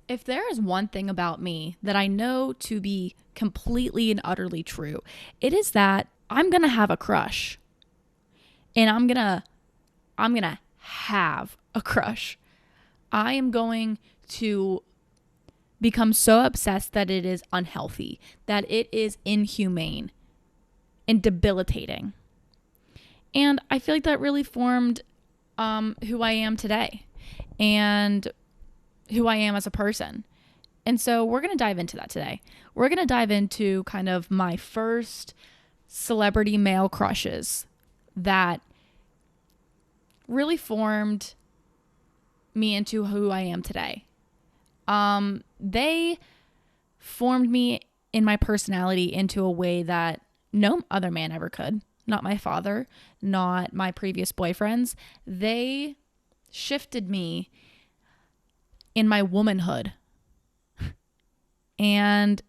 If there is one thing about me that I know to be completely and utterly true, it is that I'm going to have a crush. And I'm going to have a crush. I am going to become so obsessed that it is unhealthy, that it is inhumane and debilitating. And I feel like that really formed who I am today and who I am as a person. And so we're going to dive into that today. We're going to dive into kind of my first celebrity male crushes that really formed me into who I am today. They formed me in my personality into a way that no other man ever could. Not my father, not my previous boyfriends. They shifted me in my womanhood. And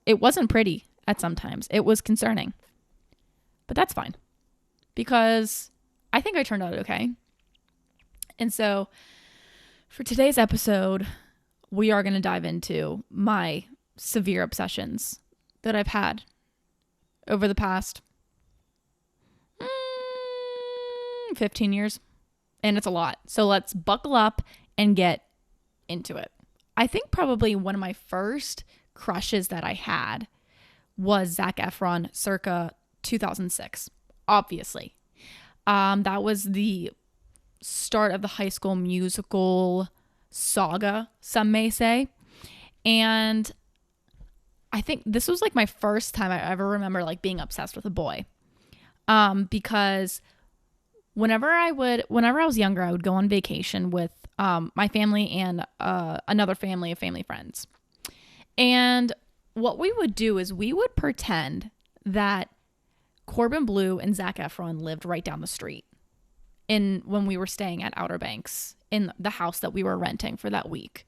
it wasn't pretty at some times. It was concerning. But that's fine. Because I think I turned out okay. And so for today's episode, we are going to dive into my severe obsessions that I've had over the past 15 years. And it's a lot. So let's buckle up and get into it. I think probably one of my first crushes that I had was Zac Efron circa 2006. Obviously. That was the start of the High School Musical saga, some may say. And I think this was like my first time I ever remember like being obsessed with a boy. Because whenever I was younger, I would go on vacation with my family and another family of family friends. And what we would do is we would pretend that Corbin Bleu and Zac Efron lived right down the street when we were staying at Outer Banks in the house that we were renting for that week.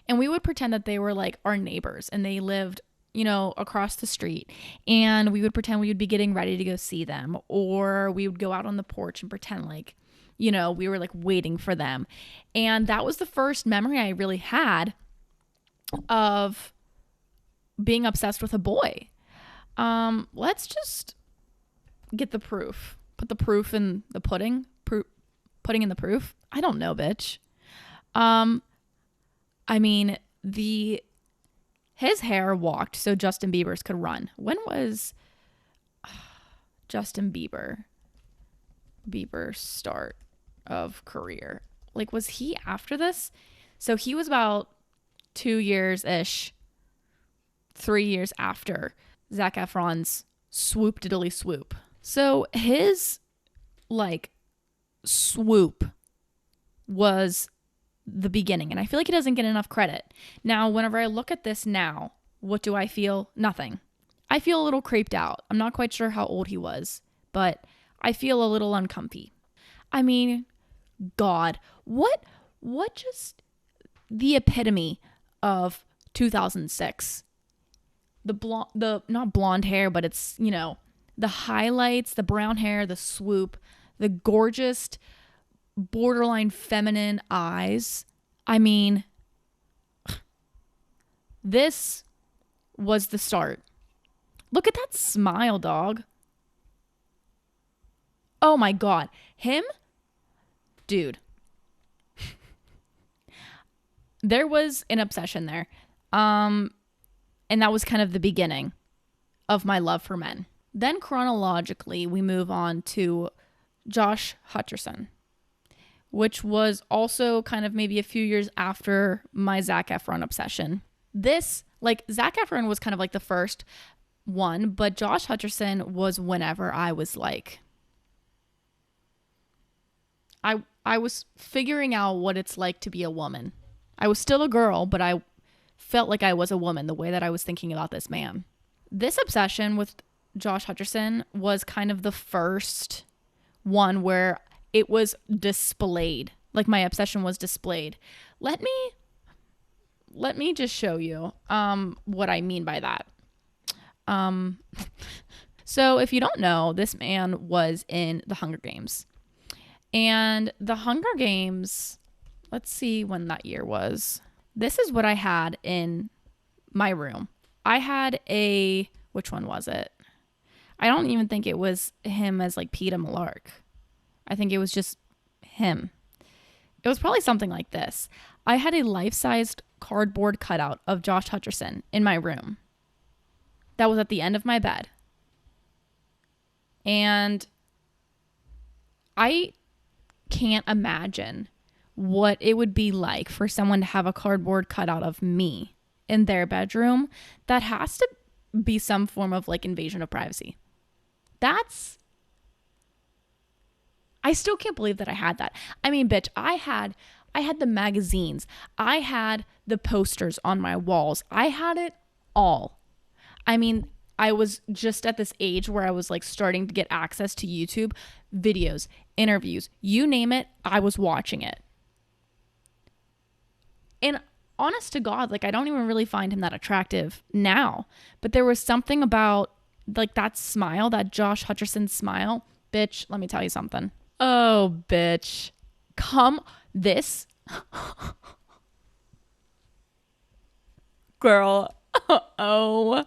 And we would pretend that they were like our neighbors and they lived, across the street. And we would pretend we would be getting ready to go see them, or we would go out on the porch and pretend like, we were like waiting for them. And that was the first memory I really had of being obsessed with a boy. Let's just get the proof. Put the proof in the pudding. Pudding in the proof. I don't know, bitch. His hair walked so Justin Bieber's could run. When was Justin Bieber's start of career? Like, was he after this? So he was about 2 years-ish, 3 years after Zac Efron's swoop diddly swoop. So his swoop was the beginning, and I feel like he doesn't get enough credit. Now, whenever I look at this now, what do I feel? Nothing. I feel a little creeped out. I'm not quite sure how old he was, but I feel a little uncomfy. I mean, God, what just the epitome of 2006? Not blonde hair, but it's, the highlights, the brown hair, the swoop, the gorgeous borderline feminine eyes. I mean, this was the start. Look at that smile, dog. Oh my God. Him? Dude. There was an obsession there. And that was kind of the beginning of my love for men. Then chronologically, we move on to Josh Hutcherson, which was also kind of maybe a few years after my Zac Efron obsession. Zac Efron was kind of like the first one, but Josh Hutcherson was whenever I was like, I was figuring out what it's like to be a woman. I was still a girl, but I felt like I was a woman the way that I was thinking about this man. This obsession with Josh Hutcherson was kind of the first one where it was displayed. Like, my obsession was displayed. Let me just show you what I mean by that. So if you don't know, this man was in the Hunger Games. And the Hunger Games, let's see when that year was. This is what I had in my room. I had which one was it? I don't even think it was him as like Peter Malark. I think it was just him. It was probably something like this. I had a life-sized cardboard cutout of Josh Hutcherson in my room. That was at the end of my bed. And I can't imagine what it would be like for someone to have a cardboard cutout of me in their bedroom. That has to be some form of like invasion of privacy. I still can't believe that I had that. I mean, bitch, I had the magazines. I had the posters on my walls. I had it all. I mean, I was just at this age where I was like starting to get access to YouTube videos, interviews, you name it, I was watching it. And honest to God, like I don't even really find him that attractive now, but there was something about like that smile, that Josh Hutcherson smile. Bitch, let me tell you something. Oh, bitch. This girl. Oh,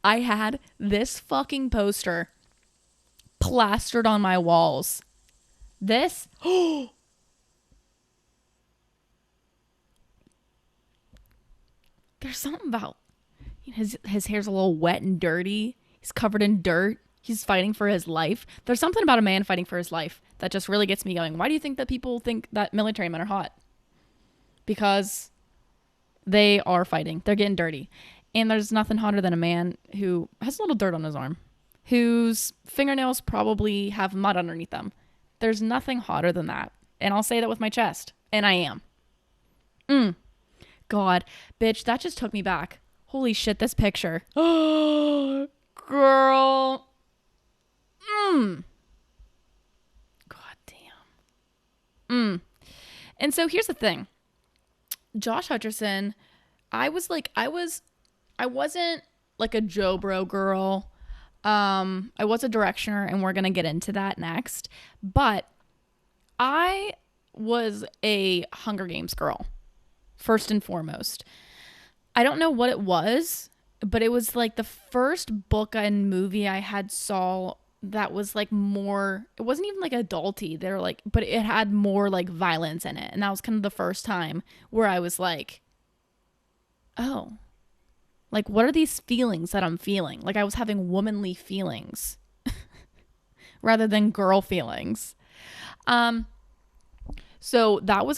I had this fucking poster plastered on my walls. There's something about his hair's a little wet and dirty. He's covered in dirt. He's fighting for his life. There's something about a man fighting for his life that just really gets me going. Why do you think that people think that military men are hot? Because they are fighting. They're getting dirty. And there's nothing hotter than a man who has a little dirt on his arm, whose fingernails probably have mud underneath them. There's nothing hotter than that. And I'll say that with my chest. And I am. God, bitch, that just took me back. Holy shit, this picture. Oh, girl. God damn. And so here's the thing. Josh Hutcherson, I wasn't like a Joe Bro girl. I was a directioner, and we're going to get into that next. But I was a Hunger Games girl, first and foremost. I don't know what it was, but it was like the first book and movie I had saw that was like more, it wasn't even like adulty. They're like, but it had more like violence in it. And that was kind of the first time where I was like, oh, like what are these feelings that I'm feeling? Like I was having womanly feelings rather than girl feelings. So that was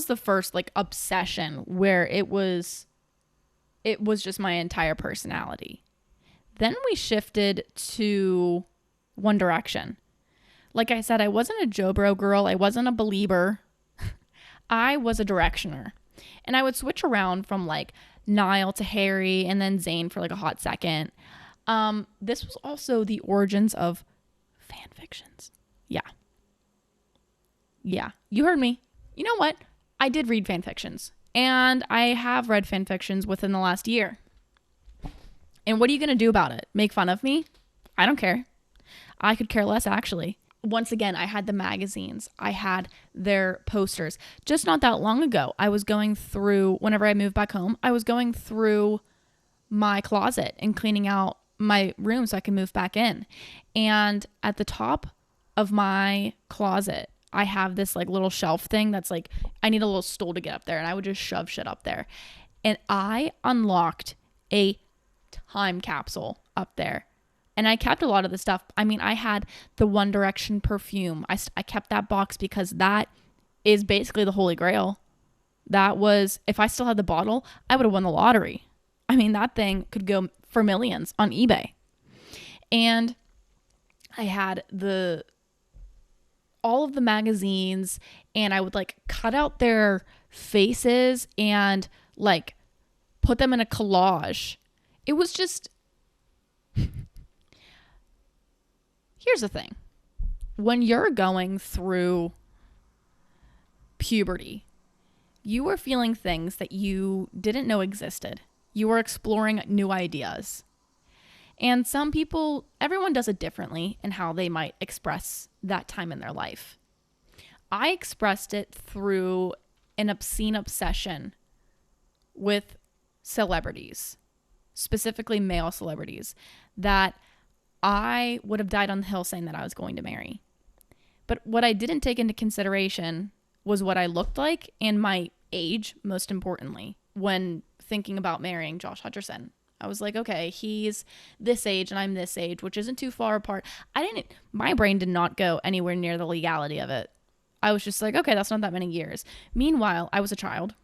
the first like obsession where it was just my entire personality. Then we shifted to One Direction. Like I said, I wasn't a Joe Bro girl. I wasn't a believer. I was a directioner. And I would switch around from like Niall to Harry and then Zayn for like a hot second. This was also the origins of fan fictions. Yeah. You heard me. You know what? I did read fan fictions. And I have read fan fictions within the last year. And what are you going to do about it? Make fun of me? I don't care. I could care less, actually. Once again, I had the magazines. I had their posters. Just not that long ago, I was going through, whenever I moved back home, I was going through my closet and cleaning out my room so I can move back in. And at the top of my closet, I have this like little shelf thing that's like, I need a little stool to get up there. And I would just shove shit up there. And I unlocked a time capsule up there. And I kept a lot of the stuff. I mean, I had the One Direction perfume. I kept that box because that is basically the Holy Grail. That was, if I still had the bottle, I would have won the lottery. I mean, that thing could go for millions on eBay. And I had all of the magazines, and I would like cut out their faces and like put them in a collage. It was just, here's the thing. When you're going through puberty, you are feeling things that you didn't know existed. You are exploring new ideas. And some people, everyone does it differently in how they might express that time in their life. I expressed it through an obscene obsession with celebrities, specifically male celebrities, that I would have died on the hill saying that I was going to marry. But what I didn't take into consideration was what I looked like and my age, most importantly, when thinking about marrying Josh Hutcherson. I was like, okay, he's this age and I'm this age, which isn't too far apart. My brain did not go anywhere near the legality of it. I was just like, okay, that's not that many years. Meanwhile, I was a child.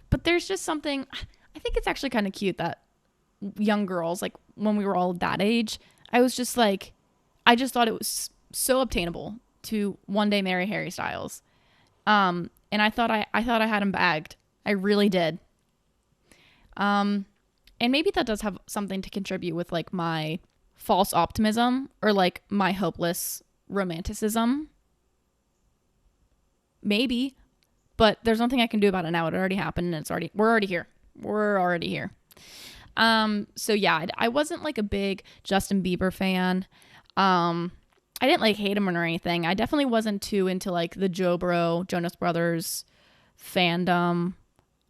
But there's just something, I think it's actually kind of cute that young girls, like when we were all that age, I was just like, I just thought it was so obtainable to one day marry Harry Styles. And I thought I had him bagged. I really did. And maybe that does have something to contribute with like my false optimism or like my hopeless romanticism. Maybe, but there's nothing I can do about it now. It already happened and we're already here. So yeah, I wasn't like a big Justin Bieber fan. I didn't like hate him or anything. I definitely wasn't too into like the Jonas Brothers fandom.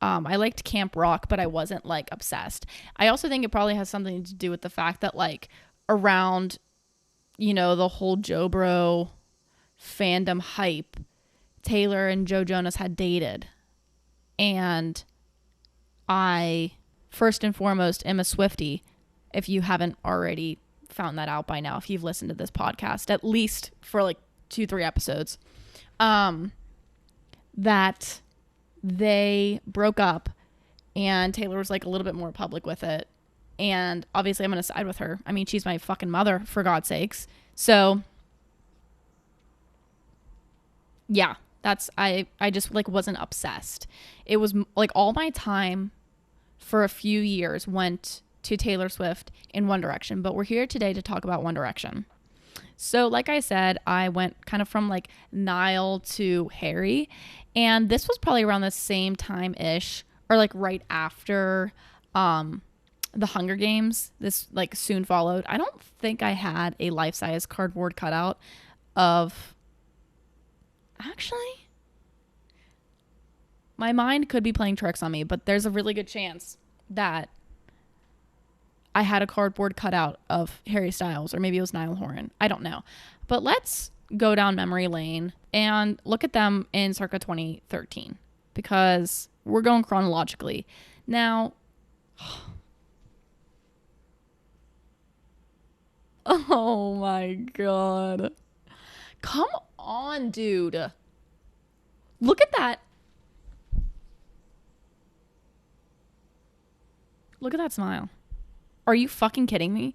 I liked Camp Rock, but I wasn't like obsessed. I also think it probably has something to do with the fact that like around, the whole Joe Bro fandom hype, Taylor and Joe Jonas had dated. And I, first and foremost, am a Swiftie. If you haven't already found that out by now, if you've listened to this podcast, at least for like 2-3 episodes, that they broke up and Taylor was like a little bit more public with it. And obviously I'm going to side with her. I mean, she's my fucking mother, for God's sakes. So yeah, I just like wasn't obsessed. It was like all my time for a few years went to Taylor Swift and One Direction, but we're here today to talk about One Direction. So like I said, I went kind of from like Niall to Harry, and this was probably around the same time-ish, or like right after the Hunger Games. This like soon followed. I don't think I had a life-size cardboard cutout of, actually, my mind could be playing tricks on me, but there's a really good chance that I had a cardboard cutout of Harry Styles, or maybe it was Niall Horan. I don't know. But let's go down memory lane and look at them in circa 2013, because we're going chronologically. Now, oh my God. Come on, dude. Look at that. Look at that smile. Are you fucking kidding me?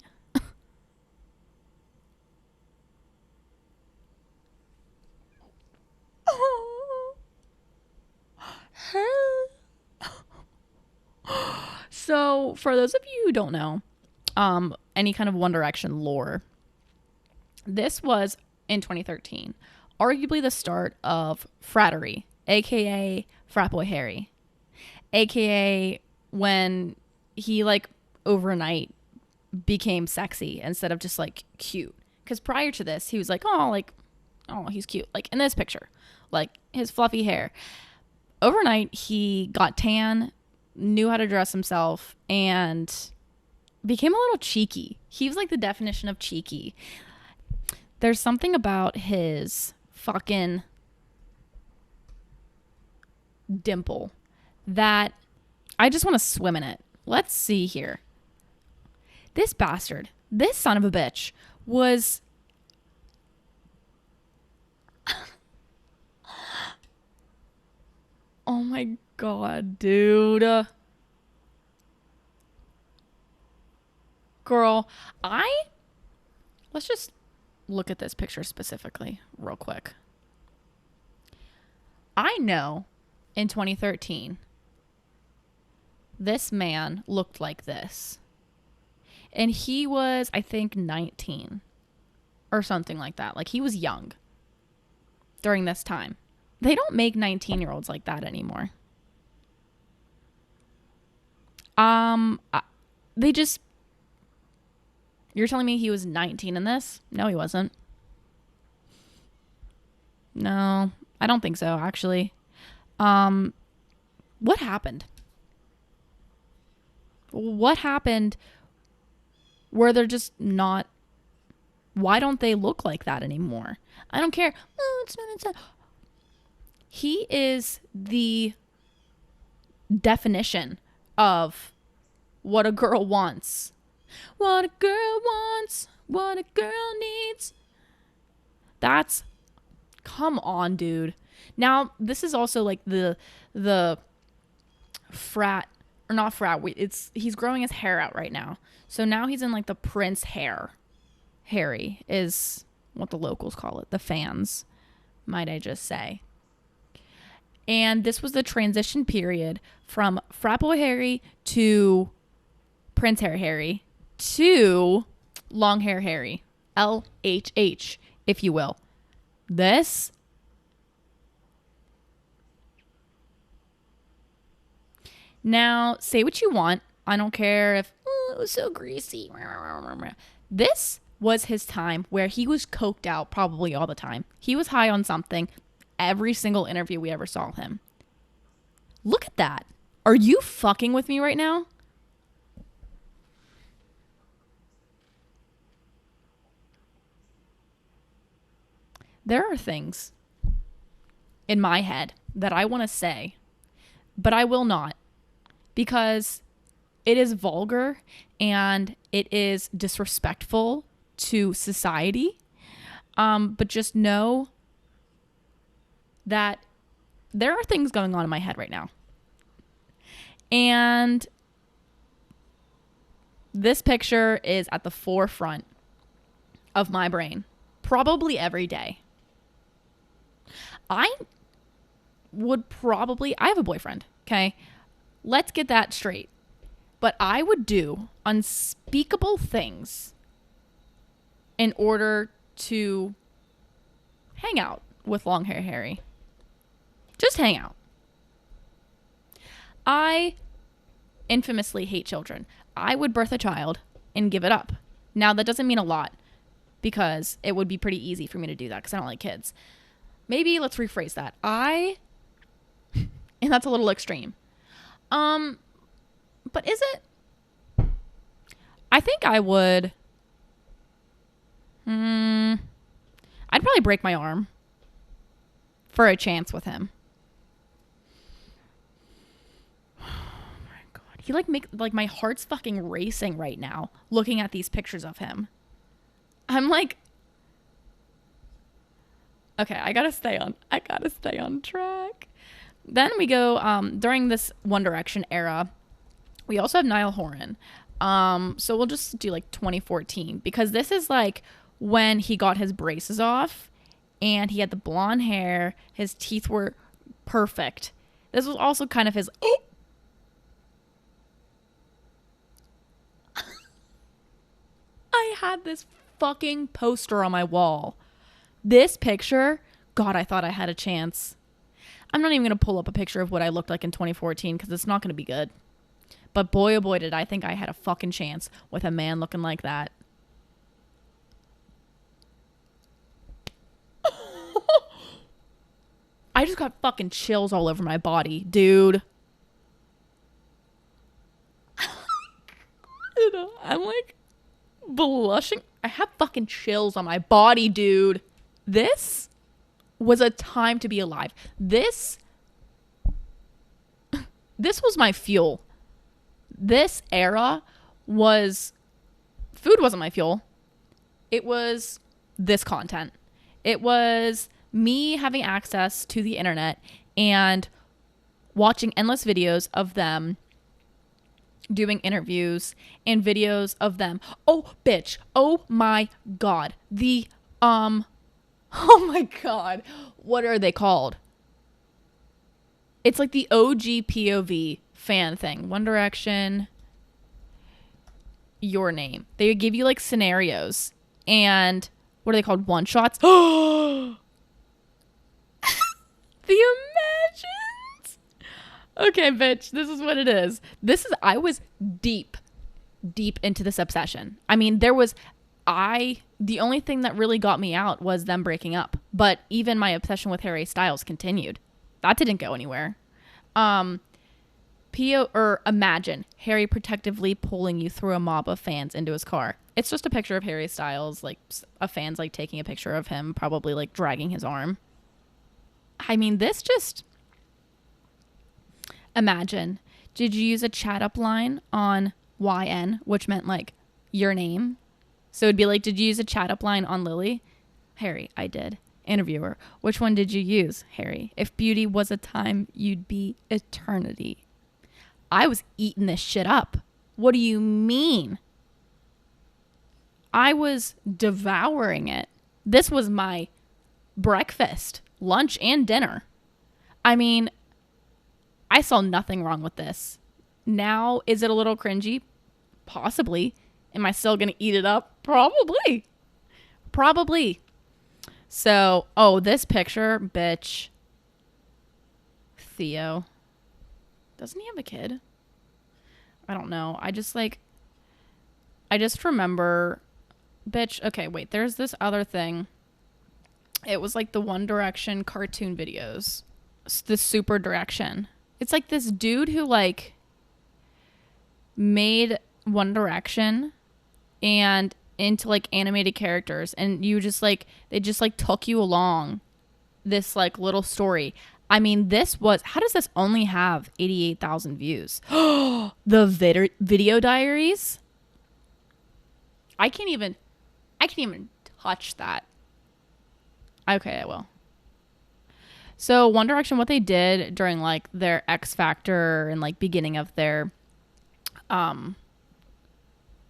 So, for those of you who don't know, any kind of One Direction lore, this was in 2013, arguably the start of frattery, aka Frat Boy Harry, aka when he like overnight became sexy instead of just like cute. Because prior to this, he was like, oh, he's cute. Like in this picture, like his fluffy hair. Overnight, he got tan, knew how to dress himself, and became a little cheeky. He was like the definition of cheeky. There's something about his fucking dimple that I just want to swim in it. Let's see here. This bastard, this son of a bitch, was oh my God, dude. Girl, let's just look at this picture specifically real quick. I know in 2013, this man looked like this. And he was, I think, 19 or something like that. Like, he was young during this time. They don't make 19-year-olds like that anymore. You're telling me he was 19 in this? No, he wasn't. No, I don't think so, actually. What happened? What happened where they're just not, why don't they look like that anymore? I don't care. Oh, it's not. He is the definition of what a girl wants. What a girl wants, what a girl needs. That's, come on, dude. Now, this is also like the frat, or not frat, he's growing his hair out right now. So now he's in like the Prince hair. Harry is what the locals call it, the fans, might I just say. And this was the transition period from frat boy Harry to Prince hair Harry to long hair Harry. LHH, if you will. This, now, say what you want. I don't care if, oh, it was so greasy. This was his time where he was coked out probably all the time. He was high on something every single interview we ever saw him. Look at that. Are you fucking with me right now? There are things in my head that I want to say, but I will not, because it is vulgar and it is disrespectful to society. But just know that there are things going on in my head right now. And this picture is at the forefront of my brain probably every day. I have a boyfriend, okay? Let's get that straight. But I would do unspeakable things in order to hang out with long hair Harry. Just hang out. I infamously hate children. I would birth a child and give it up. Now, that doesn't mean a lot, because it would be pretty easy for me to do that because I don't like kids. Maybe let's rephrase that. And that's a little extreme. But is it? I think I would. I'd probably break my arm for a chance with him. Oh my God. He like my heart's fucking racing right now looking at these pictures of him. I'm like, okay, I gotta stay on track. Then we go, during this One Direction era, we also have Niall Horan. So we'll just do like 2014, because this is like when he got his braces off and he had the blonde hair. His teeth were perfect. This was also kind of his, I had this fucking poster on my wall. This picture, God, I thought I had a chance. I'm not even going to pull up a picture of what I looked like in 2014 because it's not going to be good. But boy, oh boy, did I think I had a fucking chance with a man looking like that. I just got fucking chills all over my body, dude. I'm like blushing. I have fucking chills on my body, dude. This was a time to be alive. This was my fuel. This era was, food wasn't my fuel. It was this content. It was me having access to the internet and watching endless videos of them doing interviews and videos of them. Oh, bitch. Oh my God. Oh my God. What are they called? It's like the OG POV fan thing. One Direction, Your Name. They give you like scenarios and what are they called? One shots. The imagines. Okay, bitch. This is what it is. I was deep into this obsession. I mean, the only thing that really got me out was them breaking up. But even my obsession with Harry Styles continued. That didn't go anywhere. Imagine Harry protectively pulling you through a mob of fans into his car. It's just a picture of Harry Styles, like a fan's like taking a picture of him, probably like dragging his arm. I mean, this just... Imagine, did you use a chat up line on YN, which meant like your name? So it'd be like, did you use a chat up line on Lily? Harry, I did. Interviewer, which one did you use? Harry, if beauty was a time, you'd be eternity. I was eating this shit up. What do you mean? I was devouring it. This was my breakfast, lunch, and dinner. I mean, I saw nothing wrong with this. Now, is it a little cringy? Possibly. Am I still going to eat it up? Probably. So, this picture, bitch. Theo. Doesn't he have a kid? I don't know. I just remember, bitch. Okay, wait. There's this other thing. It was like the One Direction cartoon videos. The Super Direction. It's like this dude who like made One Direction and into like animated characters, and you just like, they just like took you along this like little story. I mean, how does this only have 88,000 views? The video diaries. I can't even touch that. Okay, I will. So One Direction, what they did during like their X Factor and like beginning of their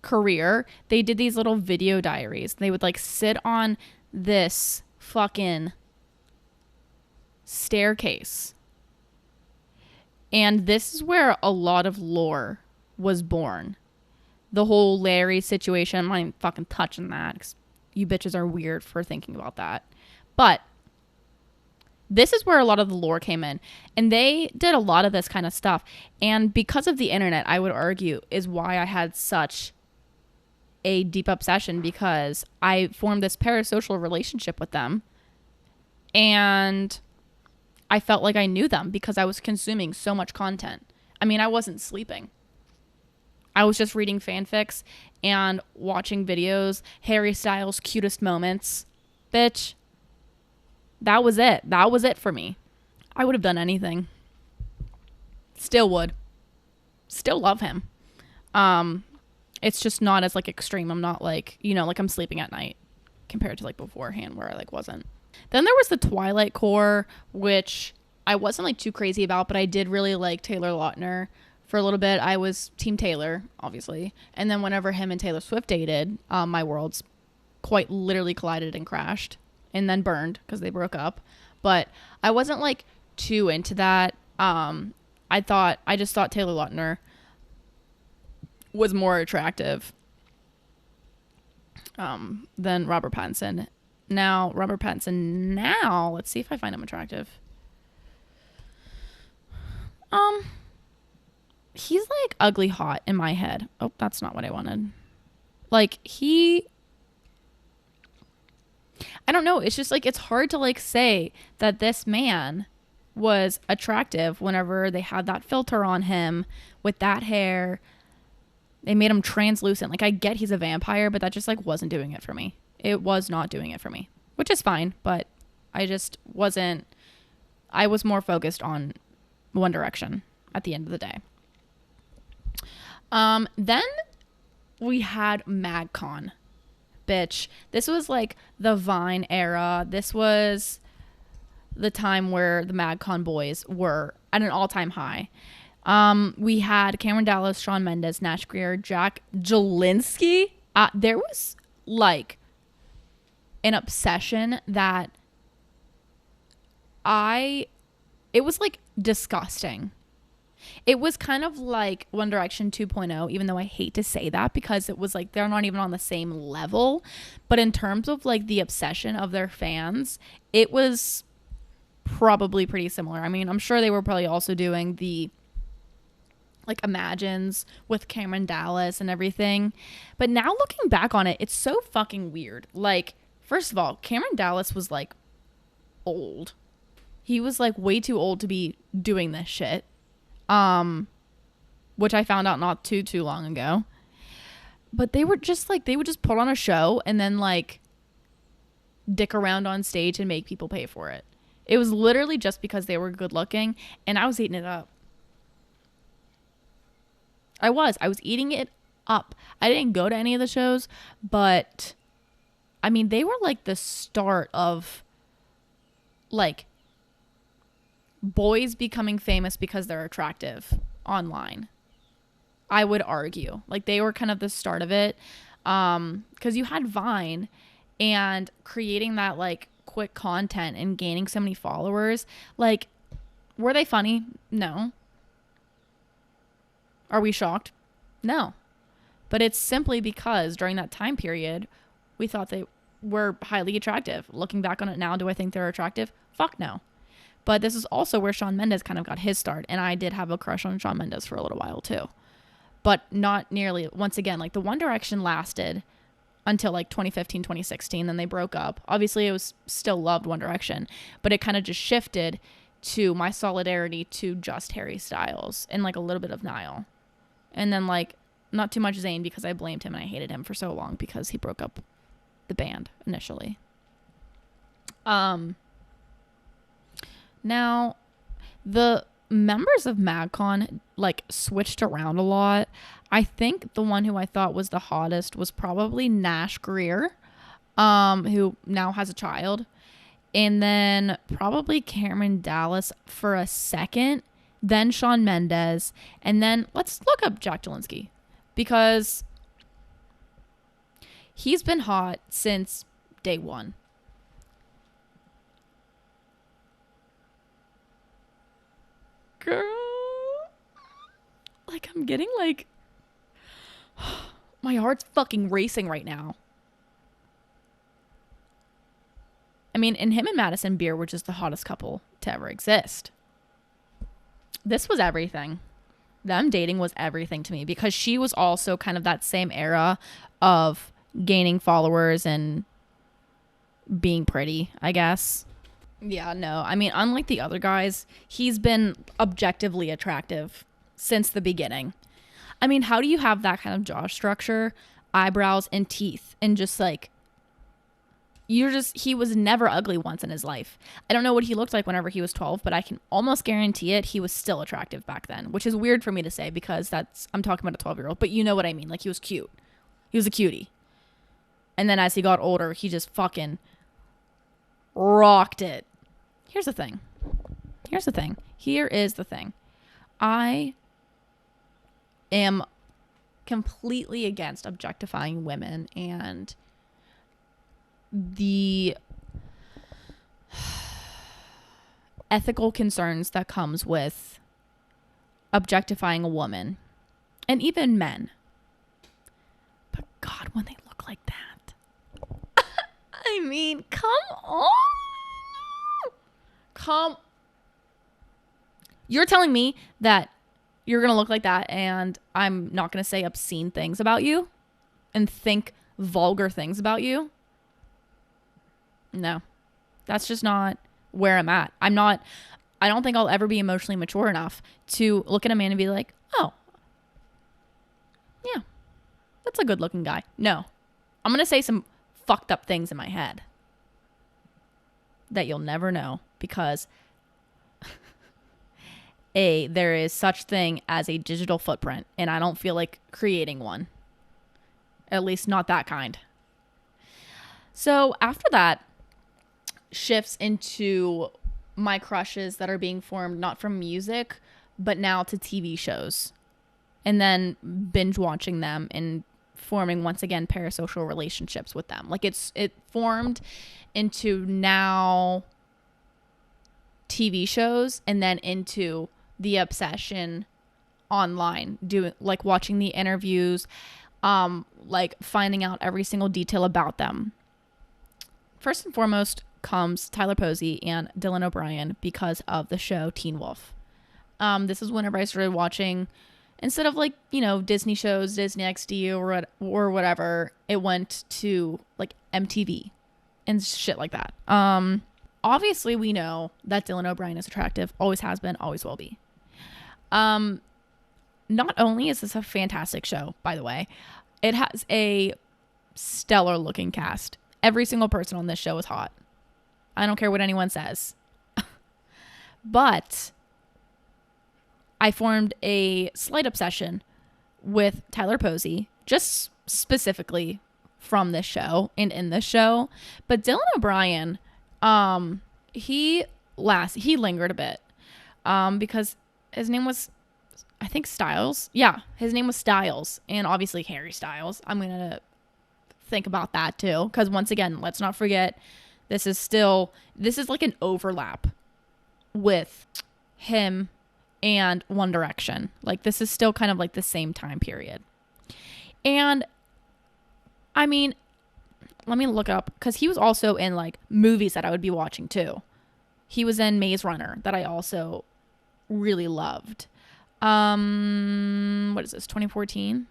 career, they did these little video diaries. They would like sit on this fucking staircase. And this is where a lot of lore was born. The whole Larry situation, I'm not even fucking touching that because you bitches are weird for thinking about that. But this is where a lot of the lore came in. And they did a lot of this kind of stuff. And because of the internet, I would argue, is why I had such a deep obsession, because I formed this parasocial relationship with them. And I felt like I knew them because I was consuming so much content. I mean, I wasn't sleeping. I was just reading fanfics and watching videos. Harry Styles' cutest moments. Bitch. That was it. That was it for me. I would have done anything. Still would. Still love him. It's just not as like extreme. I'm not like, like I'm sleeping at night compared to like beforehand where I like wasn't. Then there was the Twilight core, which I wasn't like too crazy about, but I did really like Taylor Lautner for a little bit. I was Team Taylor, obviously. And then whenever him and Taylor Swift dated, my worlds quite literally collided and crashed and then burned because they broke up. But I wasn't like too into that. I just thought Taylor Lautner was more attractive than Robert Pattinson. Robert Pattinson, let's see if I find him attractive. He's like ugly hot in my head. Oh, that's not what I wanted. Like I don't know. It's just like, it's hard to like say that this man was attractive whenever they had that filter on him with that hair. They made him translucent. Like, I get he's a vampire, but that just like wasn't doing it for me. It was not doing it for me, which is fine, but I just wasn't. I was more focused on One Direction at the end of the day. Then we had MagCon. Bitch. This was like the Vine era. This was the time where the MagCon boys were at an all-time high. We had Cameron Dallas, Shawn Mendes, Nash Grier, Jack Jelinski. There was like an obsession that it was like disgusting. It was kind of like One Direction 2.0, even though I hate to say that because it was like they're not even on the same level. But in terms of like the obsession of their fans, it was probably pretty similar. I mean, I'm sure they were probably also doing the like Imagines with Cameron Dallas and everything. But now looking back on it, it's so fucking weird. Like, first of all, Cameron Dallas was like old. He was like way too old to be doing this shit. Which I found out not too long ago. But they were just like, they would just put on a show and then like dick around on stage and make people pay for it. It was literally just because they were good looking, and I was eating it up. I was eating it up. I didn't go to any of the shows, but I mean, they were like the start of like boys becoming famous because they're attractive online. I would argue like they were kind of the start of it. Because you had Vine and creating that like quick content and gaining so many followers. Like, were they funny? No. Are we shocked? No. But it's simply because during that time period, we thought they were highly attractive. Looking back on it now, do I think they're attractive? Fuck no. But this is also where Shawn Mendes kind of got his start. And I did have a crush on Shawn Mendes for a little while too. But not nearly. Once again, like the One Direction lasted until like 2015, 2016. Then they broke up. Obviously, it was still loved One Direction. But it kind of just shifted to my solidarity to just Harry Styles and like a little bit of Niall. And then like not too much Zayn because I blamed him and I hated him for so long because he broke up the band initially. Now the members of MagCon like switched around a lot. I think the one who I thought was the hottest was probably Nash Greer, who now has a child. And then probably Cameron Dallas for a second, then Shawn Mendes, and then let's look up Jack Jelinski because he's been hot since day one. Girl, like I'm getting like my heart's fucking racing right now. I mean, and him and Madison Beer were just the hottest couple to ever exist. This was everything. Them dating was everything to me because she was also kind of that same era of gaining followers and being pretty, I guess. Yeah, no. I mean, unlike the other guys, he's been objectively attractive since the beginning. I mean, how do you have that kind of jaw structure, eyebrows, and teeth, and just like, he was never ugly once in his life. I don't know what he looked like whenever he was 12, but I can almost guarantee it, he was still attractive back then, which is weird for me to say because I'm talking about a 12-year-old, but you know what I mean. Like, he was cute. He was a cutie. And then as he got older, he just fucking rocked it. Here's the thing. Here is the thing. I am completely against objectifying women and the ethical concerns that comes with objectifying a woman and even men. But God, when they look like that. I mean, come on. You're telling me that you're going to look like that and I'm not going to say obscene things about you and think vulgar things about you? No, that's just not where I'm at. I don't think I'll ever be emotionally mature enough to look at a man and be like, oh, yeah, that's a good looking guy. No, I'm going to say some fucked up things in my head that you'll never know because there is such thing as a digital footprint and I don't feel like creating one. At least not that kind. So after that, shifts into my crushes that are being formed not from music but now to TV shows and then binge watching them and forming once again parasocial relationships with them. Like it formed into now TV shows and then into the obsession online, doing like watching the interviews, like finding out every single detail about them. First and foremost comes Tyler Posey and Dylan O'Brien because of the show Teen Wolf. This is whenever I started watching, instead of like, you know, Disney shows, Disney XD or whatever, it went to like MTV and shit like that. obviously we know that Dylan O'Brien is attractive, always has been, always will be. Not only is this a fantastic show, by the way, it has a stellar looking cast. Every single person on this show is hot. I don't care what anyone says. But I formed a slight obsession with Tyler Posey, just specifically from this show and in this show. But Dylan O'Brien, he lingered a bit, because his name was, I think, Styles. Yeah, his name was Styles, and obviously Harry Styles. I'm gonna think about that too, because once again, let's not forget, this is like an overlap with him and One Direction. Like, this is still kind of like the same time period. And I mean, let me look up, because he was also in like movies that I would be watching too. He was in Maze Runner, that I also really loved. What is this, 2014?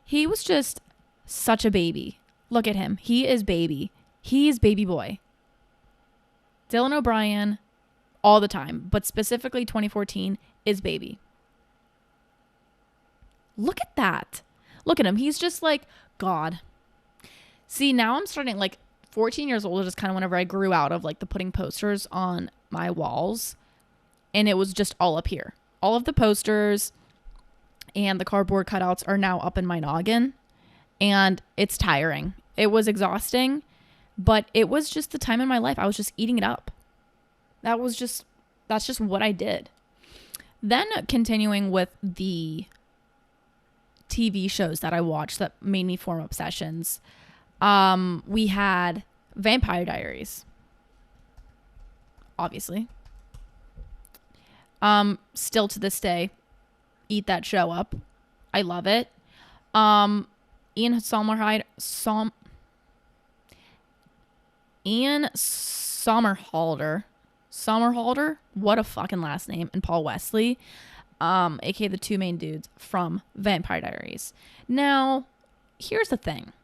He was just such a baby. Look at him. He is baby. He's baby boy. Dylan O'Brien all the time, but specifically 2014 is baby. Look at that. Look at him. He's just like God. See, now I'm starting, like, 14 years old is just kind of whenever I grew out of like the putting posters on my walls, and it was just all up here. All of the posters and the cardboard cutouts are now up in my noggin, and it's tiring. It was exhausting, but it was just the time in my life I was just eating it up. That's just what I did. Then continuing with the TV shows that I watched that made me form obsessions, we had Vampire Diaries, obviously. Still to this day, eat that show up. I love it. Ian Somerhalder, what a fucking last name, and Paul Wesley, aka the two main dudes from Vampire Diaries. Now, here's the thing.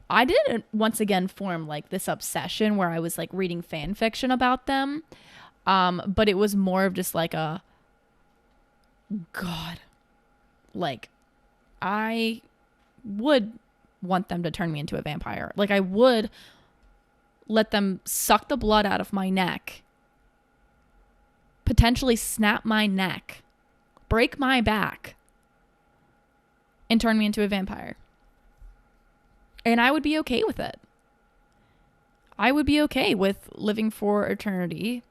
I didn't once again form like this obsession where I was like reading fan fiction about them. But it was more of just like a, God, like, I would want them to turn me into a vampire. Like, I would let them suck the blood out of my neck, potentially snap my neck, break my back, and turn me into a vampire. And I would be okay with it. I would be okay with living for eternity,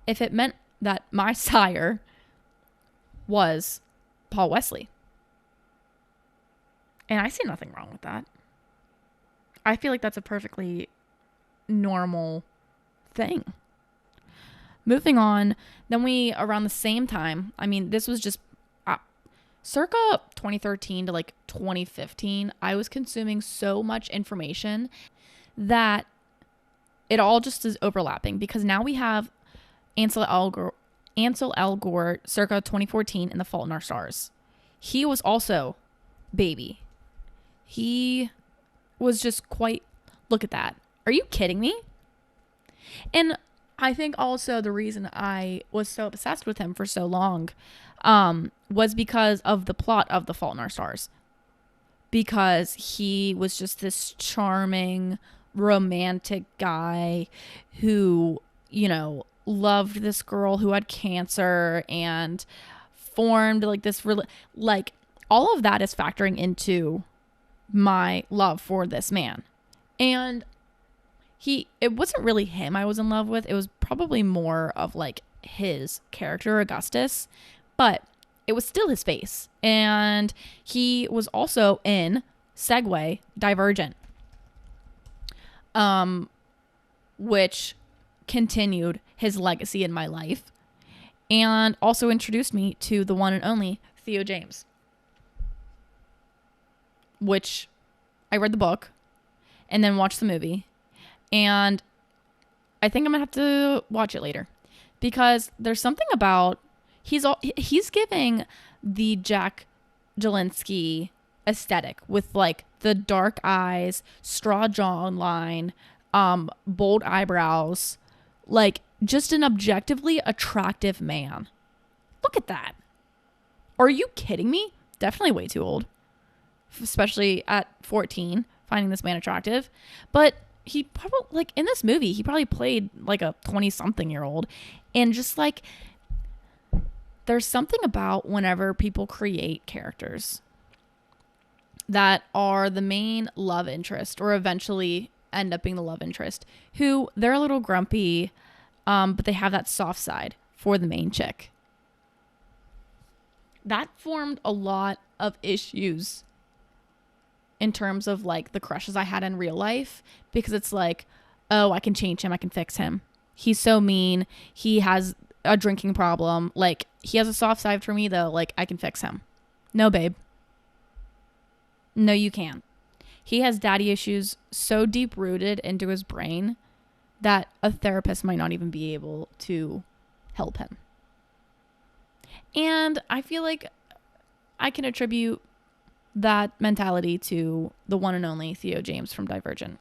if it meant that my sire was Paul Wesley. And I see nothing wrong with that. I feel like that's a perfectly normal thing. Moving on, then around the same time, I mean, this was just circa 2013 to like 2015, I was consuming so much information that it all just is overlapping, because now we have Ansel Elgort circa 2014 in The Fault in Our Stars. He was also baby. He was just quite, look at that. Are you kidding me? And I think also the reason I was so obsessed with him for so long was because of the plot of The Fault in Our Stars. Because he was just this charming, romantic guy who, loved this girl who had cancer and formed like this, like, all of that is factoring into my love for this man. And it wasn't really him I was in love with. It was probably more of like his character, Augustus, but it was still his face. And he was also in Divergent, which continued his legacy in my life and also introduced me to the one and only Theo James, which I read the book and then watched the movie, and I think I'm gonna have to watch it later, because there's something about he's giving the Jack Jelinski aesthetic with like the dark eyes, straw jawline, bold eyebrows, like just an objectively attractive man. Look at that. Are you kidding me? Definitely way too old, especially at 14, finding this man attractive. But he probably, like, in this movie, he probably played like a 20-something-year-old. And just like, there's something about whenever people create characters that are the main love interest, or eventually end up being the love interest, who they're a little grumpy, but they have that soft side for the main chick. That formed a lot of issues in terms of like the crushes I had in real life, because it's like, oh, I can change him, I can fix him. He's so mean. He has a drinking problem. Like, he has a soft side for me though. Like, I can fix him. No, babe. No, you can't. He has daddy issues so deep rooted into his brain that a therapist might not even be able to help him. And I feel like I can attribute that mentality to the one and only Theo James from Divergent.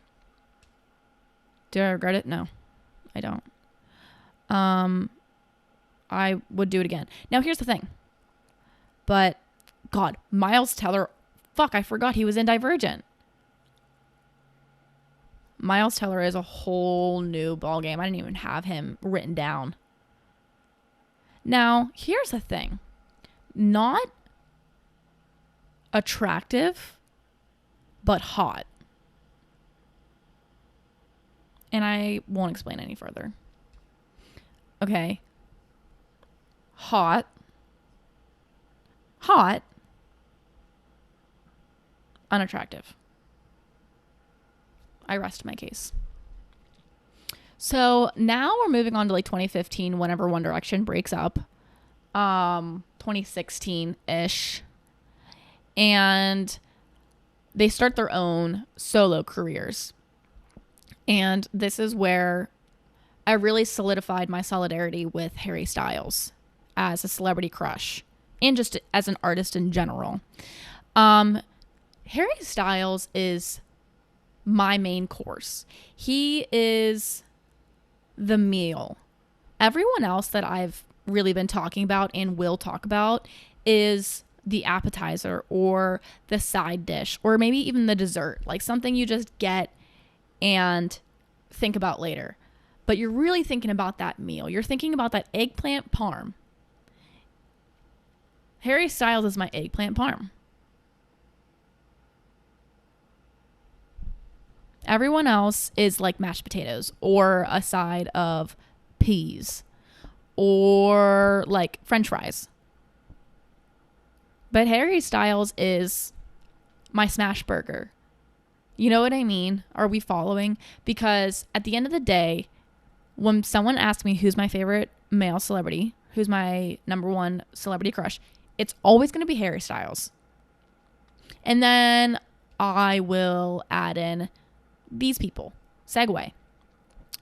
Do I regret it? No, I don't. I would do it again. Now, here's the thing. But, God, Miles Teller, fuck, I forgot he was in Divergent. Miles Teller is a whole new ballgame. I didn't even have him written down. Now, here's the thing. Not attractive, but hot. And I won't explain any further. Okay. Hot. Unattractive. I rest my case. So now we're moving on to like 2015, whenever One Direction breaks up. 2016-ish. And they start their own solo careers. And this is where I really solidified my solidarity with Harry Styles as a celebrity crush, and just as an artist in general. Harry Styles is my main course. He is the meal. Everyone else that I've really been talking about and will talk about is the appetizer or the side dish, or maybe even the dessert, like something you just get and think about later. But you're really thinking about that meal. You're thinking about that eggplant parm. Harry Styles is my eggplant parm. Everyone else is like mashed potatoes or a side of peas or like French fries. But Harry Styles is my smash burger. You know what I mean? Are we following? Because at the end of the day, when someone asks me who's my favorite male celebrity, who's my number one celebrity crush, it's always going to be Harry Styles. And then I will add in these people. Segue.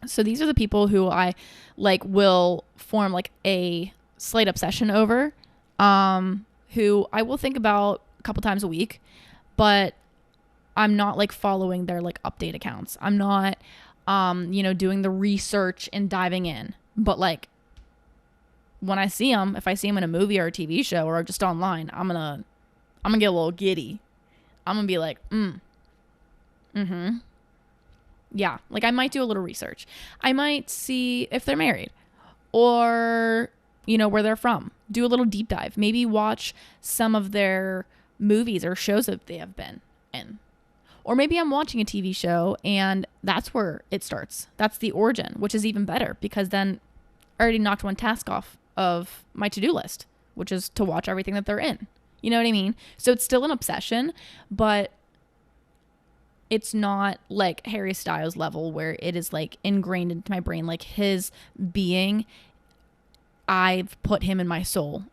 So these are the people who I like will form like a slight obsession over, who I will think about a couple times a week, but I'm not like following their like update accounts. I'm not, doing the research and diving in. But like when I see them, if I see them in a movie or a TV show or just online, I'm gonna get a little giddy. I'm gonna be like, yeah, like I might do a little research. I might see if they're married or, where they're from. Do a little deep dive. Maybe watch some of their movies or shows that they have been in. Or maybe I'm watching a TV show and that's where it starts. That's the origin, which is even better because then I already knocked one task off of my to-do list, which is to watch everything that they're in. You know what I mean? So it's still an obsession, but it's not like Harry Styles level where it is like ingrained into my brain, like his being, I've put him in my soul.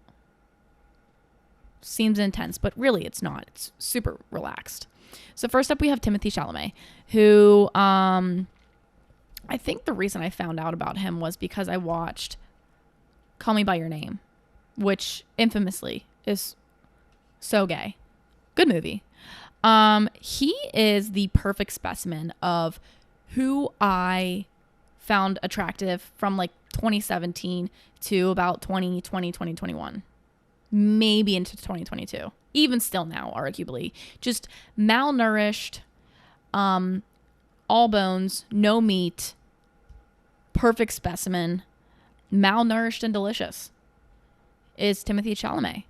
Seems intense, but really it's not. It's super relaxed. So first up we have Timothée Chalamet, who I think the reason I found out about him was because I watched Call Me By Your Name, which infamously is so gay. Good movie. He is the perfect specimen of who I found attractive from like 2017 to about 2020, 2021, maybe into 2022, even still now, arguably. Just malnourished, all bones, no meat, perfect specimen, malnourished and delicious is Timothée Chalamet.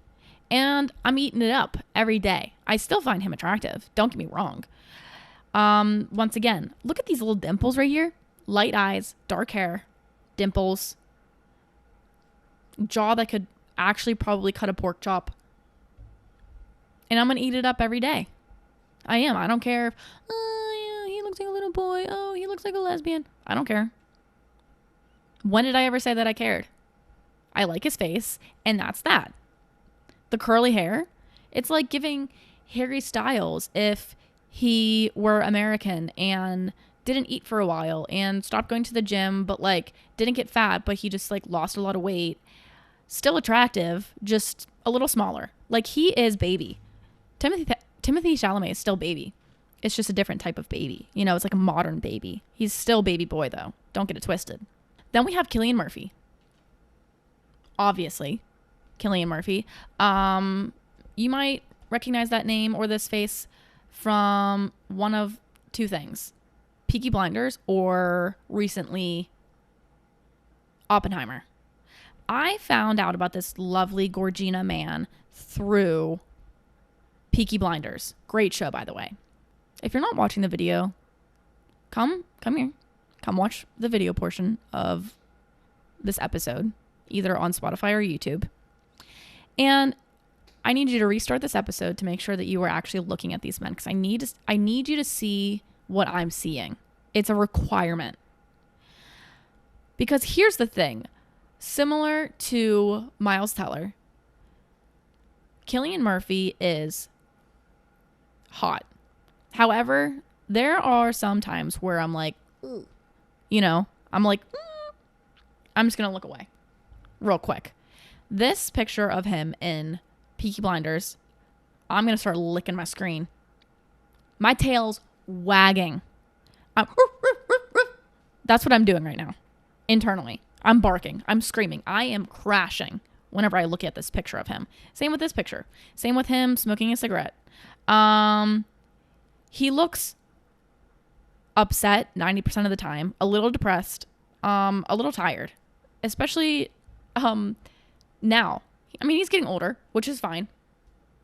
And I'm eating it up every day. I still find him attractive. Don't get me wrong. Once again, look at these little dimples right here. Light eyes, dark hair, dimples, jaw that could actually probably cut a pork chop. And I'm going to eat it up every day. I am. I don't care if, oh, yeah, he looks like a little boy. Oh, he looks like a lesbian. I don't care. When did I ever say that I cared? I like his face, and that's that. The curly hair, it's like giving Harry Styles if he were American and didn't eat for a while and stopped going to the gym, but like didn't get fat, but he just like lost a lot of weight. Still attractive, just a little smaller. Like he is baby. Timothée Chalamet is still baby. It's just a different type of baby. You know, it's like a modern baby. He's still baby boy though. Don't get it twisted. Then we have Cillian Murphy. Obviously, Cillian Murphy. You might recognize that name or this face from one of two things. Peaky Blinders or recently Oppenheimer. I found out about this lovely Gorgina man through Peaky Blinders. Great show, by the way. If you're not watching the video, come here. Come watch the video portion of this episode, either on Spotify or YouTube. And I need you to restart this episode to make sure that you are actually looking at these men, because I need you to see what I'm seeing. It's a requirement. Because here's the thing. Similar to Miles Teller, Cillian Murphy is hot. However, there are some times where I'm like, you know, I'm like, I'm just going to look away real quick. This picture of him in Peaky Blinders, I'm going to start licking my screen. My tail's wagging. That's what I'm doing right now. Internally. I'm barking. I'm screaming. I am crashing whenever I look at this picture of him. Same with this picture. Same with him smoking a cigarette. He looks upset 90% of the time, a little depressed, a little tired, especially now. I mean, he's getting older, which is fine.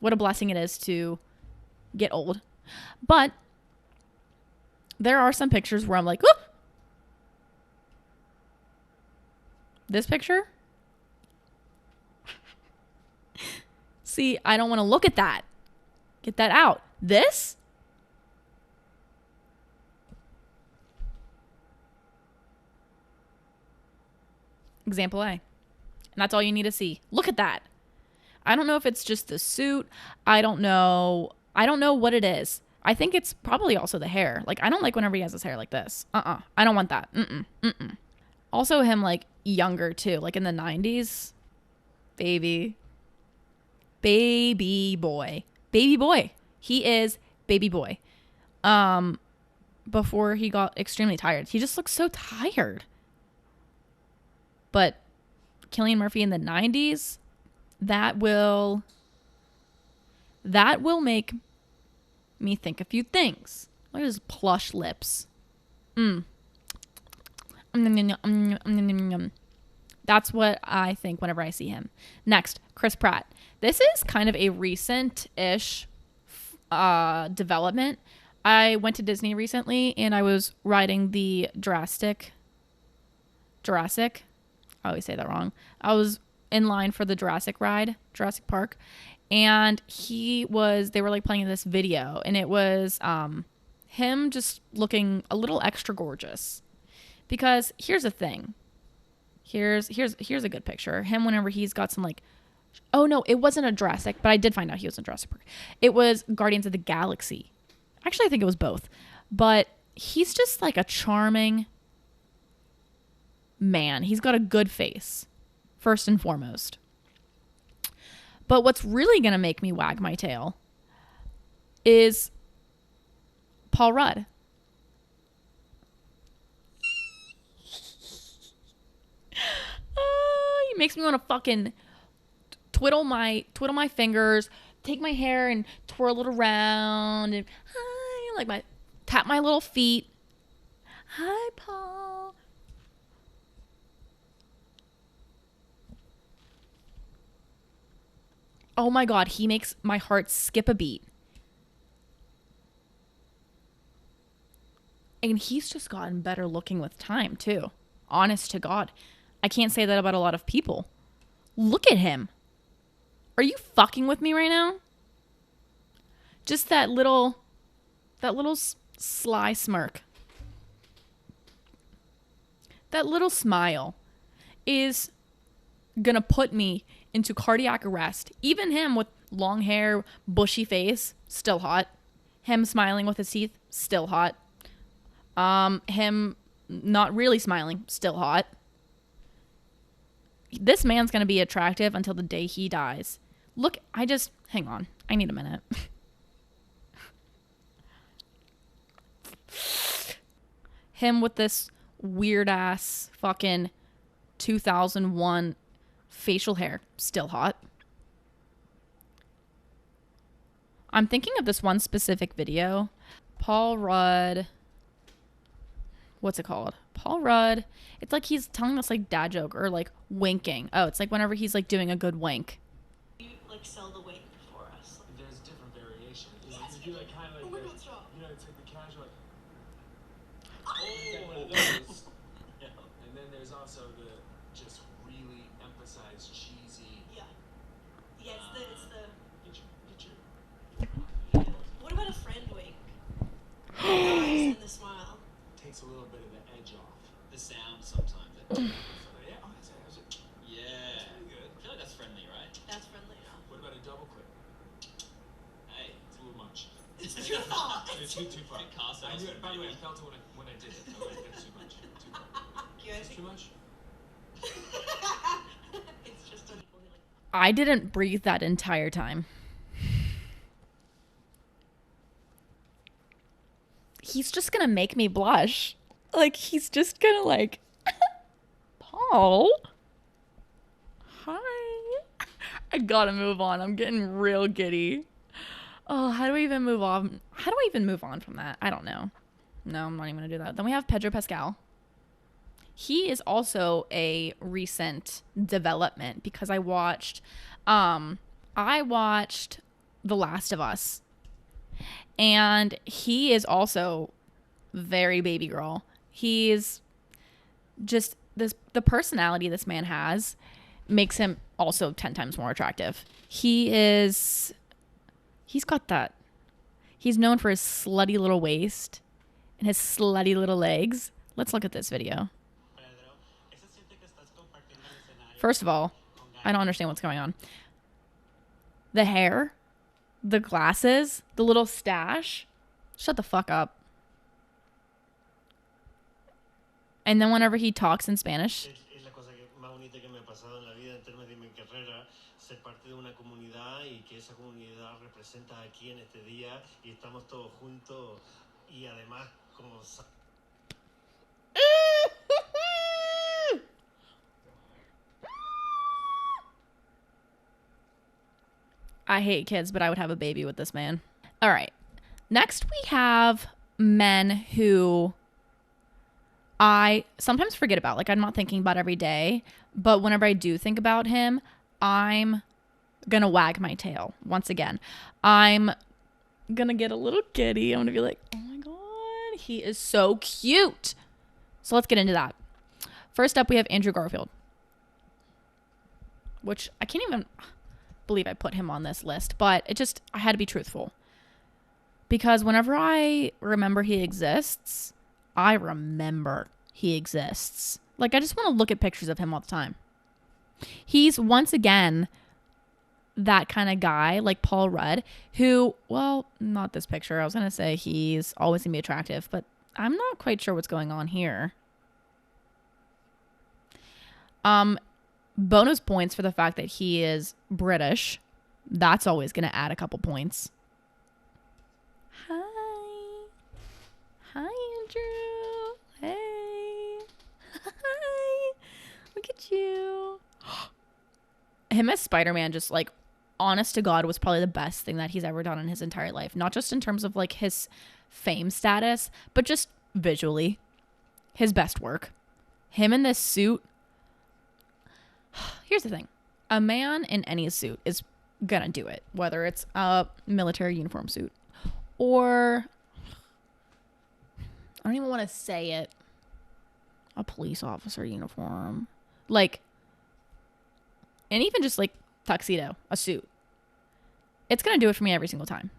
What a blessing it is to get old. But there are some pictures where I'm like, oh! This picture? See, I don't want to look at that. Get that out. This? Example A. And that's all you need to see. Look at that. I don't know if it's just the suit. I don't know what it is. I think it's probably also the hair. Like, I don't like whenever he has his hair like this. I don't want that. Also him, like, younger, too. Like, in the 90s. Baby boy. Baby boy. He is baby boy. Before he got extremely tired. He just looks so tired. But Cillian Murphy in the 90s, that will make me think a few things. Look at his plush lips. That's what I think whenever I see him. Next, Chris Pratt. This is kind of a recent-ish development. I went to Disney recently and I was riding the Jurassic. I always say that wrong. I was in line for the Jurassic ride, Jurassic Park, and they were like playing this video, and it was him just looking a little extra gorgeous. Because here's the thing. Here's a good picture. Him whenever he's got some like, oh no, it wasn't a Jurassic, but I did find out he was in Jurassic Park. It was Guardians of the Galaxy. Actually, I think it was both. But he's just like a charming man. He's got a good face, first and foremost. But what's really going to make me wag my tail is Paul Rudd. makes me want to fucking twiddle my fingers, take my hair and twirl it around, and hi, like my tap my little feet. Hi, Paul. Oh my God, he makes my heart skip a beat. And he's just gotten better looking with time, too. Honest to God. I can't say that about a lot of people. Look at him. Are you fucking with me right now? Just that little sly smirk. That little smile is gonna put me into cardiac arrest. Even him with long hair, bushy face, still hot. Him smiling with his teeth, still hot. Him not really smiling, still hot. This man's gonna be attractive until the day he dies. Look, hang on. I need a minute. Him with this weird ass fucking 2001 facial hair, still hot. I'm thinking of this one specific video. Paul Rudd. What's it called? Paul Rudd. It's like he's telling us like dad joke or like winking. Oh, it's like whenever he's like doing a good wink. You like sell the wink for us. There's different variations. Yes, you do like kind of like it's like the casual. Oh. Yeah. And then there's also the just really emphasized cheesy. Yeah. Yeah, it's the. Get your. Yeah. What about a friend wink? The eyes and the smile. Takes a little bit of the edge off. The sound sometimes. Yeah. Oh, that's it. Yeah. That's really good. I feel like that's friendly, right? That's friendly enough. What about a double click? Hey, It's a little much. It's too far. It's too far. Good car I knew salesman, it, by the way, I anyway. felt it when I did it. I was like, that's too much. Too far. Good. Is this too much? It's just a. I didn't breathe that entire time. He's just gonna make me blush. Like, he's just gonna like, Paul? Hi. I gotta move on. I'm getting real giddy. Oh, how do I even move on? How do I even move on from that? I don't know. No, I'm not even gonna do that. Then we have Pedro Pascal. He is also a recent development because I watched The Last of Us. And he is also very baby girl. He's just the personality this man has makes him also 10 times more attractive. He's got that. He's known for his slutty little waist and his slutty little legs. Let's look at this video. First of all, I don't understand what's going on. The hair, the glasses, the little stash. Shut the fuck up. And then whenever he talks in Spanish. Es la cosa más bonita que me ha pasado en la vida en términos de mi carrera, ser parte de una comunidad y que esa comunidad representa aquí en este día y estamos todos juntos y además como I hate kids, but I would have a baby with this man. All right. Next, we have men who I sometimes forget about. Like, I'm not thinking about every day. But whenever I do think about him, I'm going to wag my tail once again. I'm going to get a little giddy. I'm going to be like, oh my God, he is so cute. So let's get into that. First up, we have Andrew Garfield, which I can't even believe I put him on this list, but I had to be truthful because whenever I remember he exists, I remember he exists. Like, I just want to look at pictures of him all the time. He's once again that kind of guy like Paul Rudd who, well, not this picture. I was going to say he's always going to be attractive, but I'm not quite sure what's going on here. Bonus points for the fact that he is British. That's always going to add a couple points. Hi. Hi, Andrew. Hey. Hi. Look at you. him as Spider-Man, just like, honest to God, was probably the best thing that he's ever done in his entire life. Not just in terms of like his fame status, but just visually, his best work. Him in this suit. Here's the thing. A man in any suit is gonna do it, whether it's a military uniform suit or, I don't even want to say it, a police officer uniform, like, and even just like tuxedo, a suit. It's gonna do it for me every single time.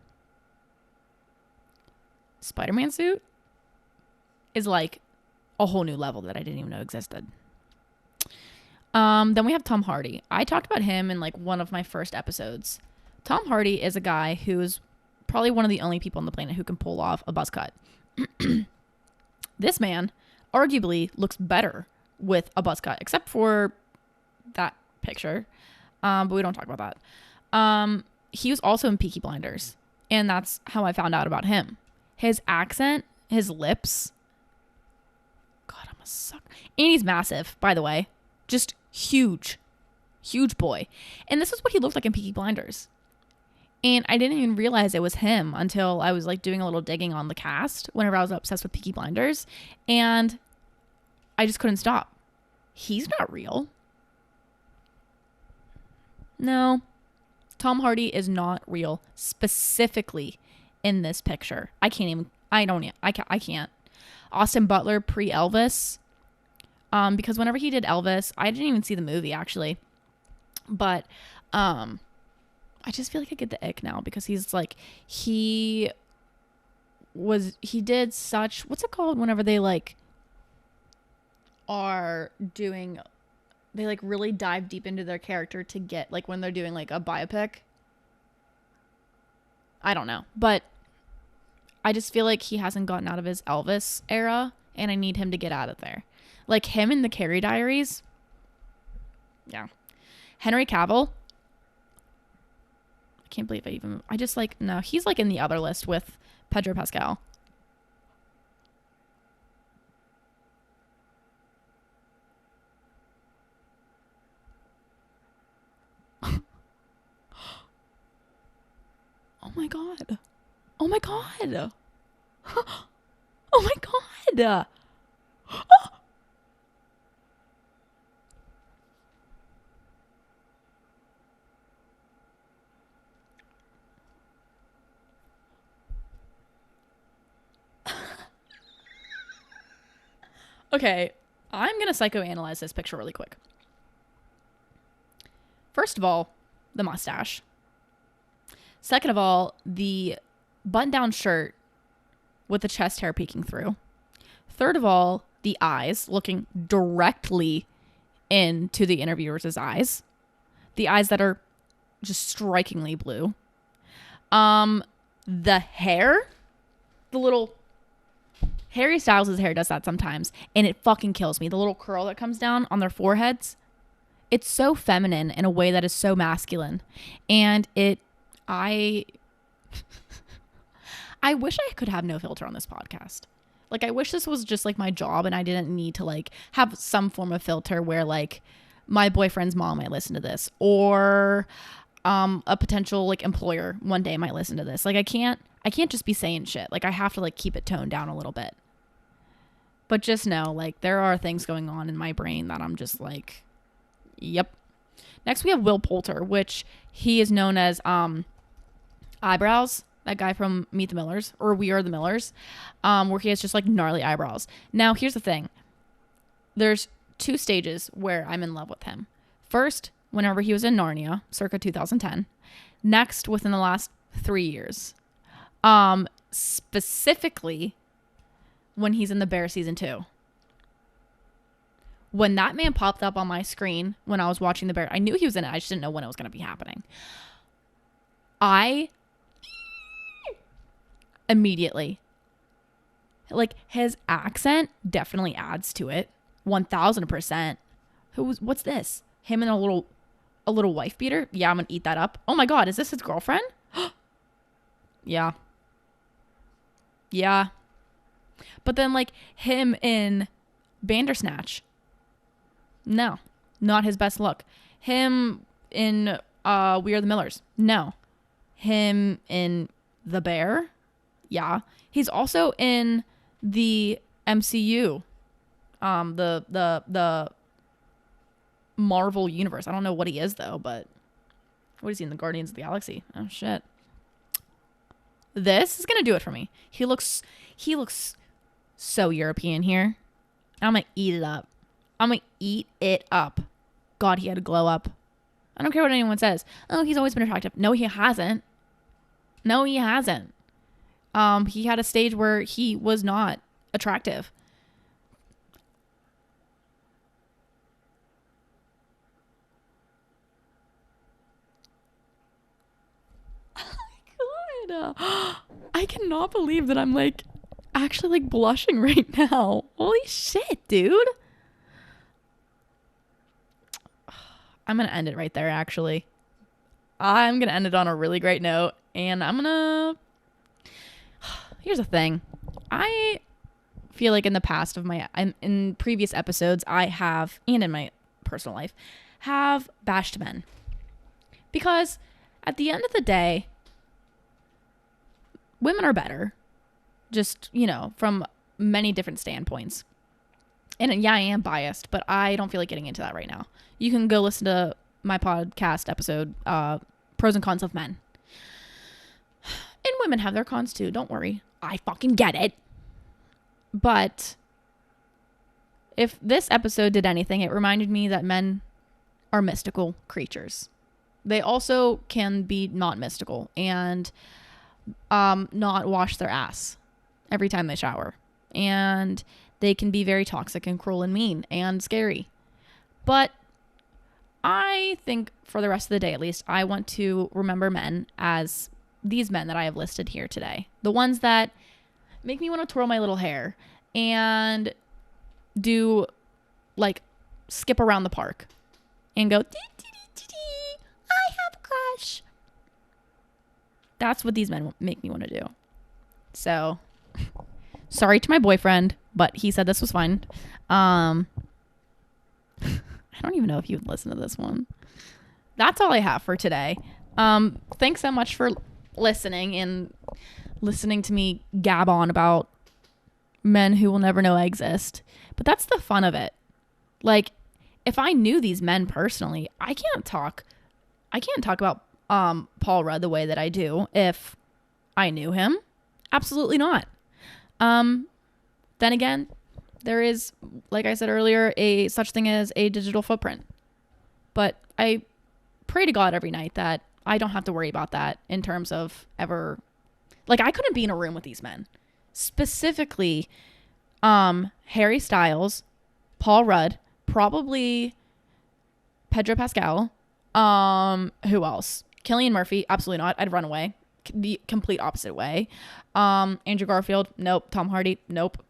Spider-Man suit is like a whole new level that I didn't even know existed. Then we have Tom Hardy. I talked about him in like one of my first episodes. Tom Hardy is a guy who's probably one of the only people on the planet who can pull off a buzz cut. This man arguably looks better with a buzz cut, except for that picture. But we don't talk about that. He was also in Peaky Blinders, and that's how I found out about him. His accent, his lips. God, I'm a sucker. And he's massive, by the way. Just huge boy. And this is what he looked like in Peaky Blinders. And I didn't even realize it was him until I was like doing a little digging on the cast whenever I was obsessed with Peaky Blinders. And I just couldn't stop. He's not real. No. Tom Hardy is not real, specifically in this picture. I can't. Austin Butler pre-Elvis. Because whenever he did Elvis, I didn't even see the movie actually. But I just feel like I get the ick now because he's like, he did such, what's it called whenever they like are doing, they like really dive deep into their character to get, like when they're doing like a biopic. I don't know, but I just feel like he hasn't gotten out of his Elvis era and I need him to get out of there. Like him in the Carrie Diaries. Yeah. Henry Cavill. I can't believe I just like, no, he's like in the other list with Pedro Pascal. Oh my God. Oh my God. Oh my God. Okay, I'm going to psychoanalyze this picture really quick. First of all, the mustache. Second of all, the button-down shirt with the chest hair peeking through. Third of all, the eyes looking directly into the interviewer's eyes. The eyes that are just strikingly blue. The hair, the little... Harry Styles' hair does that sometimes, and it fucking kills me. The little curl that comes down on their foreheads. It's so feminine in a way that is so masculine. And I wish I could have no filter on this podcast. Like, I wish this was just like my job and I didn't need to like have some form of filter where like my boyfriend's mom might listen to this or a potential like employer one day might listen to this. Like, I can't just be saying shit. Like, I have to like keep it toned down a little bit. But just know, like, there are things going on in my brain that I'm just like, yep. Next, we have Will Poulter, which he is known as Eyebrows. That guy from Meet the Millers, or We Are the Millers, where he has just like gnarly eyebrows. Now, here's the thing. There's 2 stages where I'm in love with him. First, whenever he was in Narnia, circa 2010. Next, within the last 3 years. Specifically when he's in The Bear season 2. When that man popped up on my screen when I was watching The Bear, I knew he was in it. I just didn't know when it was going to be happening. I immediately, like, his accent definitely adds to it. 1000%. What's this? Him and a little wife beater? Yeah, I'm going to eat that up. Oh my God, is this his girlfriend? Yeah. Yeah. But then, like, him in Bandersnatch. No, not his best look. Him in We Are the Millers. No. Him in The Bear. Yeah. He's also in the MCU. The Marvel universe. I don't know what he is though, but what is he in the Guardians of the Galaxy? Oh shit. This is gonna do it for me. He looks so European here. I'm gonna eat it up. I'm gonna eat it up. God, he had to glow up. I don't care what anyone says. Oh, he's always been attractive. No, he hasn't. No, he hasn't. He had a stage where he was not attractive. God. I cannot believe that I'm like actually like blushing right now. Holy shit, dude. I'm going to end it right there, actually. I'm going to end it on a really great note. And I'm going to... Here's the thing. I feel like in the past of my... In previous episodes, I have, and in my personal life, have bashed men. Because at the end of the day, women are better. Just, you know, from many different standpoints. And yeah, I am biased, but I don't feel like getting into that right now. You can go listen to my podcast episode, Pros and Cons of Men. And women have their cons too. Don't worry. I fucking get it. But if this episode did anything, it reminded me that men are mystical creatures. They also can be not mystical and not wash their ass every time they shower. And they can be very toxic and cruel and mean and scary. But I think for the rest of the day, at least, I want to remember men as these men that I have listed here today. The ones that make me want to twirl my little hair and do like skip around the park and go, dee, dee, dee, dee, I have a crush. That's what these men make me want to do. So, sorry to my boyfriend, but he said this was fine. I don't even know if you would listen to this one. That's all I have for today. Thanks so much for listening and listening to me gab on about men who will never know I exist. But that's the fun of it. Like, if I knew these men personally, I can't talk about Paul Rudd the way that I do if I knew him. Absolutely not. Then again, there is, like I said earlier, a such thing as a digital footprint. But I pray to God every night that I don't have to worry about that in terms of ever, like, I couldn't be in a room with these men. Specifically, Harry Styles, Paul Rudd, probably Pedro Pascal, who else? Cillian Murphy, absolutely not. I'd run away. The complete opposite way. Andrew Garfield, nope. Tom Hardy, nope.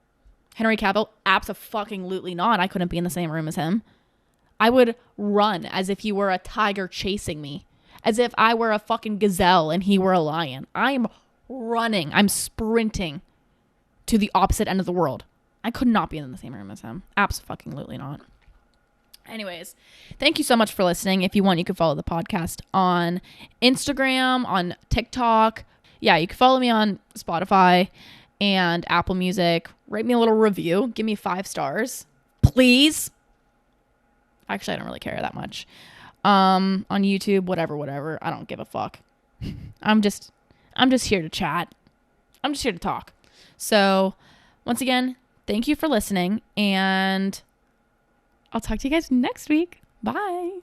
Henry Cavill, abso-fucking-lutely not. I couldn't be in the same room as him. I would run as if he were a tiger chasing me. As if I were a fucking gazelle and he were a lion. I'm running. I'm sprinting to the opposite end of the world. I could not be in the same room as him. Abso-fucking-lutely not. Anyways, thank you so much for listening. If you want, you can follow the podcast on Instagram, on TikTok. Yeah, you can follow me on Spotify and Apple Music. Write me a little review. Give me 5 stars, please. Actually, I don't really care that much. On YouTube, whatever. I don't give a fuck. I'm just here to chat. I'm just here to talk. So, once again, thank you for listening, and I'll talk to you guys next week. Bye.